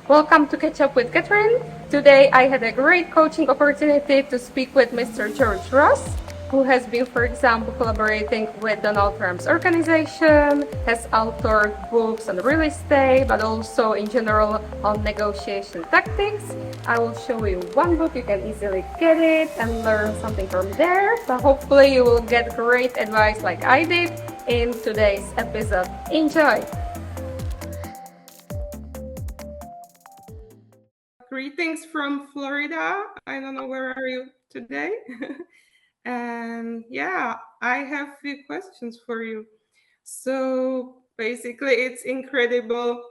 Welcome to Catch Up with Catherine. Today I had a great coaching opportunity to speak with Mr. George Ross, who has been, for example, collaborating with Donald Trump's organization, has authored books on real estate, but also in general on negotiation tactics. I will show you one book, you can easily get it and learn something from there. But hopefully you will get great advice like I did in today's episode. Enjoy! Greetings from Florida. I don't know where are you today. And yeah, I have a few questions for you. So basically, it's incredible.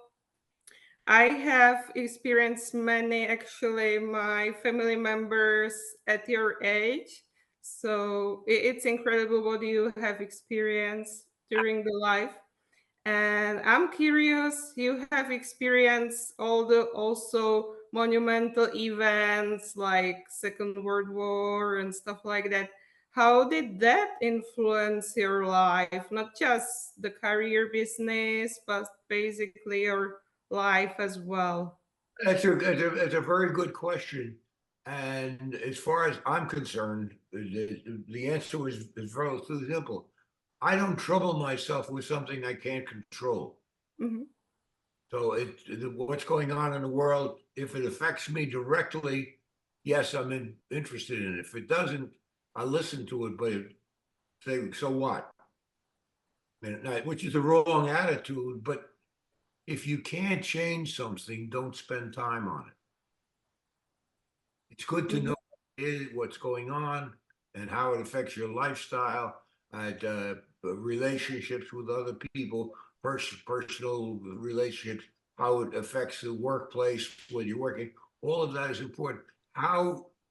I have experienced many, actually, my family members at your age. So it's incredible what you have experienced during the life. And I'm curious, you have experienced all the also monumental events like Second World War and stuff like that. How did that influence your life? Not just the career business, but basically your life as well. That's a very good question. And as far as I'm concerned, the answer is relatively simple. I don't trouble myself with something I can't control. Mhm. So what's going on in the world, if it affects me directly, yes, interested in it. If it doesn't, I listen to it, but say, so what? Which is the wrong attitude. But if you can't change something, don't spend time on it. It's good to Mhm. know what's going on and how it affects your lifestyle and relationships with other people, personal relationships, how it affects the workplace when you're working. All of that is important.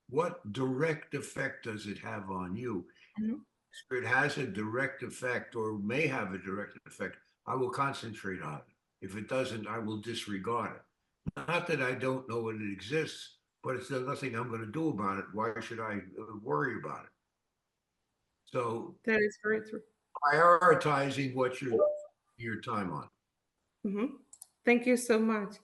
What direct effect does it have on you? Mhm. If it has a direct effect or may have a direct effect, I will concentrate on it. If it doesn't, I will disregard it. Not that I don't know it exists, but it's nothing I'm going to do about it. Why should I worry about it? So That is very true. prioritizing what your time on. Mhm. Thank you so much.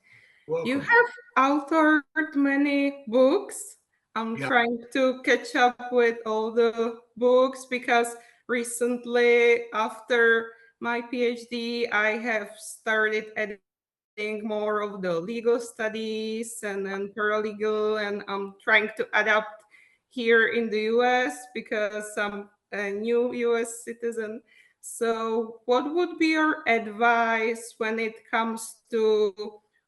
You Welcome. have authored many books. I'm Yeah, trying to catch up with all the books because recently, after my PhD, I have started adding more of the legal studies and then paralegal, and I'm trying to adapt here in the US because I'm a new US citizen. So, what would be your advice when it comes to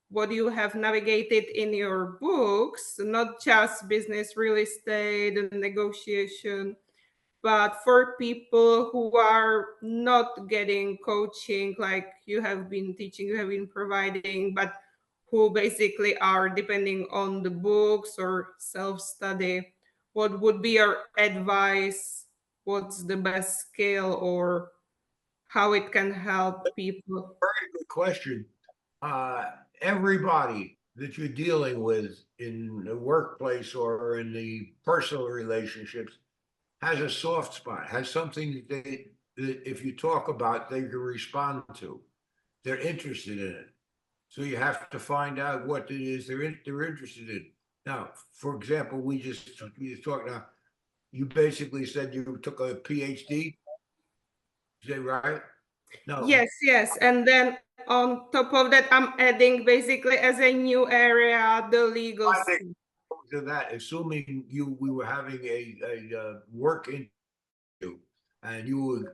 what you have navigated in your books, not just business, real estate, and negotiation, but for people who are not getting coaching like you have been teaching, you have been providing, but who basically are depending on the books or self study, what would be your advice? What's the best skill or how it can help people? very good question. Uh, Everybody that you're dealing with in the workplace or in the personal relationships has a soft spot, has something that if you talk about, they can respond to. They're interested in it. So you have to find out what it is they're interested in. Now, for example, we just talked now. You basically said you took a PhD. Is that right? No, Yes, yes. And then on top of that, I'm adding basically as a new area the legal I think stuff. to that, assuming we were having a work interview and you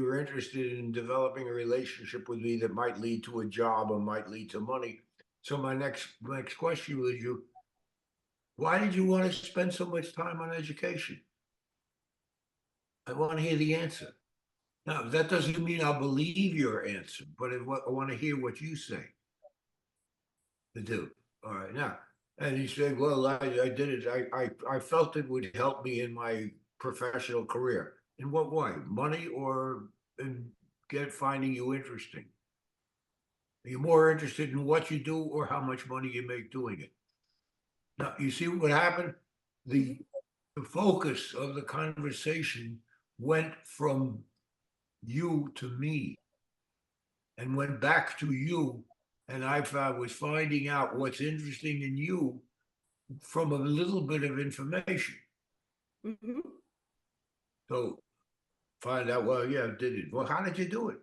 were interested in developing a relationship with me that might lead to a job or might lead to money. So my next question was why did you want to spend so much time on education? I want to hear the answer. Now, that doesn't mean I'll believe your answer, but I want to hear what you say to do. All right. Now, and he said, well, I did it. I felt it would help me in my professional career. In what way? Money or in finding you interesting? Are you more interested in what you do or how much money you make doing it? Now, you see what happened? The, Mhm. the focus of the conversation went from you to me and went back to you And I found was finding out what's interesting in you from a little bit of information. Mm-hmm. So find out, well, yeah, did it. Well, how did you do it?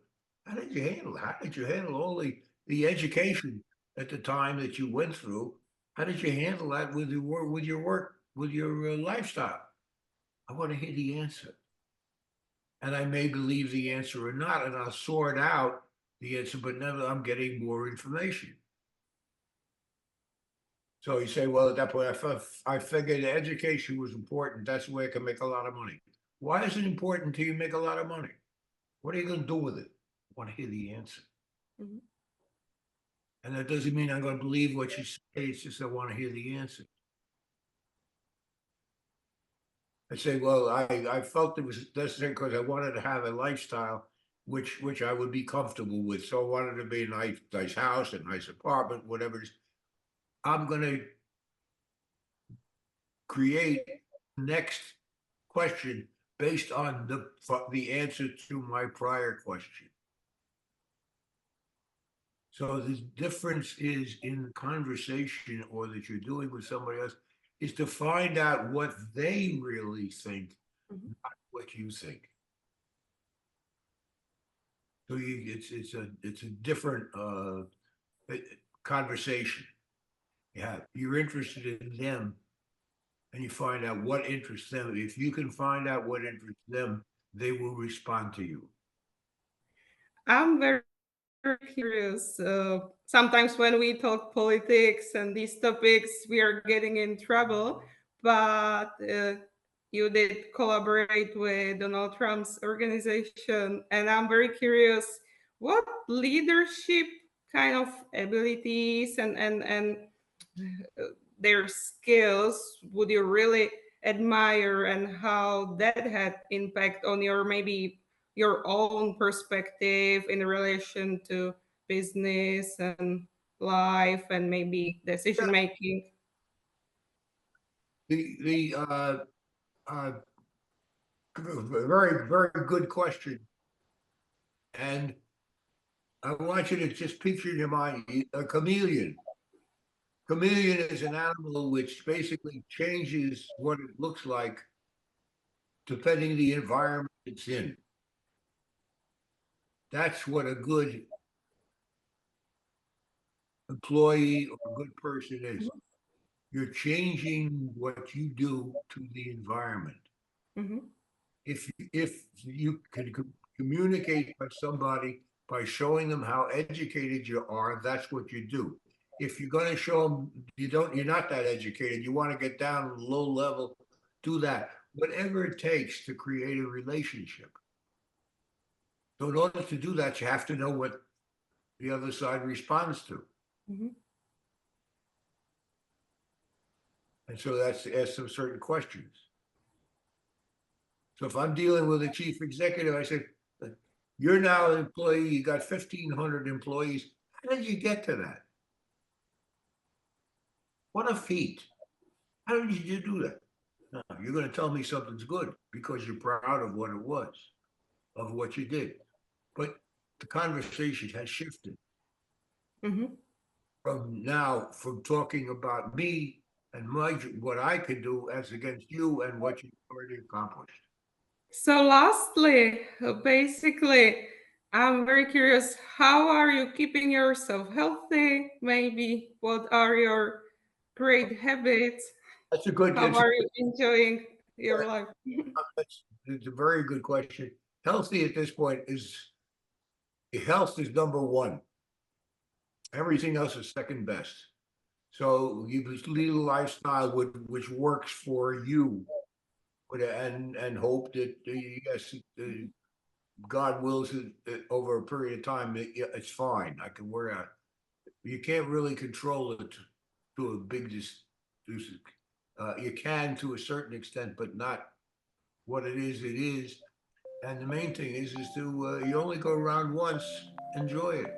How did you handle it? How did you handle all the education at the time that you went through? How did you handle that with your work, with your lifestyle? I want to hear the answer. And I may believe the answer or not, and I'll sort out the answer, but now I'm getting more information. So you say, well, at that point, I figured education was important. That's the way I can make a lot of money. Why is it important to you make a lot of money? What are you going to do with it? I want to hear the answer. Mm-hmm. And that doesn't mean I'm going to believe what you say. It's just I want to hear the answer. I say, well, I felt it was necessary because I wanted to have a lifestyle which I would be comfortable with. So I wanted to be a nice house, a nice apartment, whatever it is. I'm going to create next question based on the answer to my prior question. So the difference is in the conversation or that you're doing with somebody else is to find out what they really think, Mm-hmm. not what you think. So it's a different conversation. Yeah, you're interested in them, and you find out what interests them. If you can find out what interests them, they will respond to you. I'm very curious. Sometimes when we talk politics and these topics, we are getting in trouble. But you did collaborate with Donald Trump's organization, and I'm very curious what leadership kind of abilities and their skills would you really admire, and how that had impact on your maybe your own perspective in relation to business and life and maybe decision making. The uh, very good question, and I want you to just picture in your mind a chameleon. Chameleon is an animal which basically changes what it looks like depending the environment it's in. That's what a good employee or a good person is. You're changing what you do to the environment. Mm-hmm. If you can communicate with somebody by showing them how educated you are, that's what you do. If you're going to show them you're not that educated, you want to get down low level, do that. Whatever it takes to create a relationship. So in order to do that, you have to know what the other side responds to. Mm-hmm. And so that's to ask some certain questions. So if I'm dealing with a chief executive, I say, you're now an employee, you got 1,500 employees. How did you get to that? What a feat. How did you do that? No, you're going to tell me something's good because you're proud of what it was, of what you did. But the conversation has shifted Mm-hmm. from talking about me and what I can do as against you and what you've already accomplished. So lastly, basically, I'm very curious, how are you keeping yourself healthy? Maybe what are your great habits? That's a good. How are you enjoying your life? It's a very good question. Healthy at this point is health is number one. Everything else is second best. So you lead a lifestyle which works for you, and hope that yes, God wills it over a period of time. It's fine. I can work out. You can't really control it to a big you can to a certain extent, but not what it is. It is, and the main thing is to you only go around once. Enjoy it.